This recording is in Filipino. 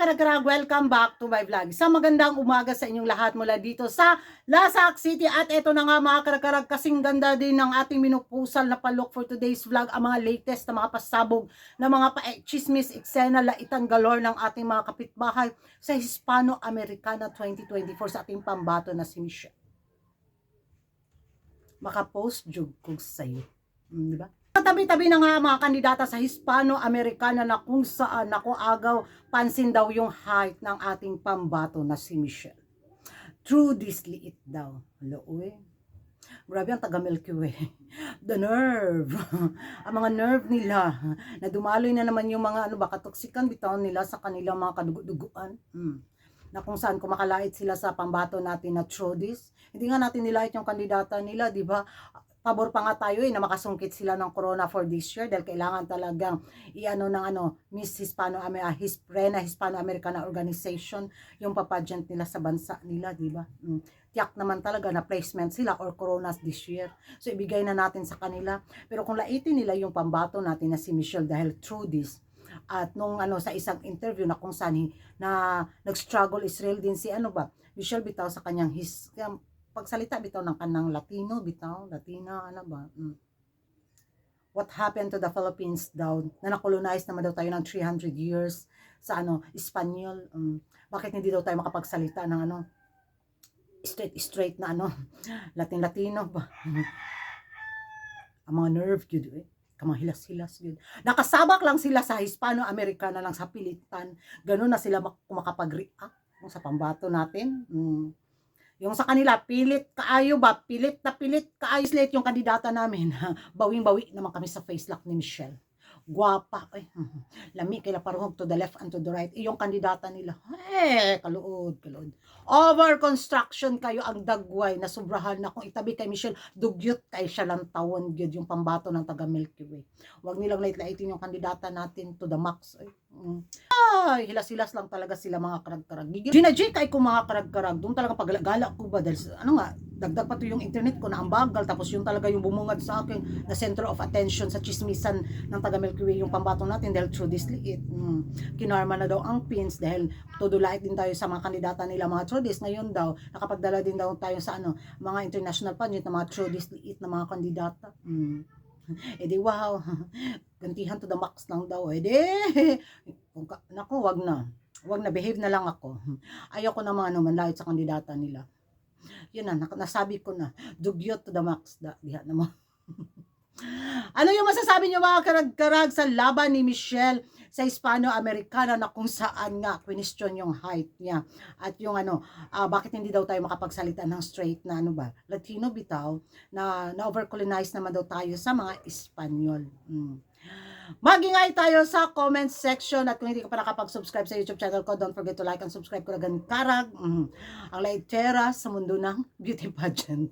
karag-karag, welcome back to my vlog. Sa magandang umaga sa inyong lahat mula dito sa Lasak City. At eto na nga mga karag-karag, kasing ganda din ng ating minupusal na palok for today's vlog. Ang mga latest na mga pasabog na mga chismis, eksena, laitan galore ng ating mga kapitbahay sa Hispano-Americana 2024 sa ating pambato na si Michelle. Makapost jug ko sa'yo. Diba? Tabi-tabi na nga mga kandidata sa Hispano-Americana na kung saan ako agaw pansin daw yung height ng ating pambato na si Michelle. True this liit daw. Hello, uy. Grabe ang taga Milky Way. The nerve. Ang mga nerve nila. Na dumaloy na naman yung mga katoksikan bitaw nila sa kanilang mga kadugo-duguan. Na kung saan kumakalait sila sa pambato natin na Trodis. Hindi nga natin nilait yung kandidata nila, di ba? Pabor pa nga tayo na makasungkit sila ng corona for this year dahil kailangan talagang Miss Hispano-Americana Organization yung papageant nila sa bansa nila, di ba? Tiyak naman talaga na placement sila or coronas this year. So ibigay na natin sa kanila. Pero kung laitin nila yung pambato natin na si Michelle dahil through this, at nung sa isang interview na kung saan na nag-struggle Israel din si Michelle bitaw sa kanyang pagsalita bitaw ng kanang Latina, what happened to the Philippines daw, na nakolonize naman daw tayo ng 300 years sa Espanyol, bakit hindi daw tayo makapagsalita ng straight na Latino ba? Ang mga nerve yun kamang hilas-hilas yun. Nakasabak lang sila sa Hispano-Americana lang sa pilitan, ganun na sila makapag-react sa pambato natin. Yung sa kanila, pilit kaayo ba? Pilit kaayo slate yung kandidata namin. Bawing-bawi naman kami sa face lock ni Michelle. Guwapa. Lami, kaila paruhog to the left and to the right. Yung kandidata nila. Kaluod. Over construction kayo ang dagway na sobrahan na kung itabi kay Michelle, dugyot kay siya lang tawon gyud yung pambato ng taga Milky Way. Huwag nilang lait-laitin yung kandidata natin to the max. Hilas-hilas lang talaga sila mga karag-karag. Ginajay kay ko mga karag-karag. Doon talaga paggala ko ba dahil dagdag pa to yung internet ko na ang bagal, tapos yung talaga yung bumungad sa akin na center of attention sa chismisan ng taga Milky Way yung pambato natin dahil through this liit. Kinarma na daw ang pins dahil tudulait din tayo sa mga kandidata nila mga Trodis. Ngayon daw nakapagdala din daw tayo sa mga international pageant na mga Trodis liit na mga kandidata. Edi wow, gantihan to the max lang daw. Naku, wag na, behave na lang ako. Ayoko na manlait sa kandidata nila. Yun na, nasabi ko na, dugyot to the max, diha na mo. Ano yung masasabi niyo mga karag-karag sa laban ni Michelle sa Hispano-Americana na kung saan nga question yung height niya at yung bakit hindi daw tayo makapagsalita ng straight na Latino bitaw na over-colonize naman daw tayo sa mga Espanyol. Magingay tayo sa comment section at kung hindi ka pa nakapag-subscribe sa YouTube channel ko, don't forget to like and subscribe ko na karag ang laitera sa mundo ng beauty pageant.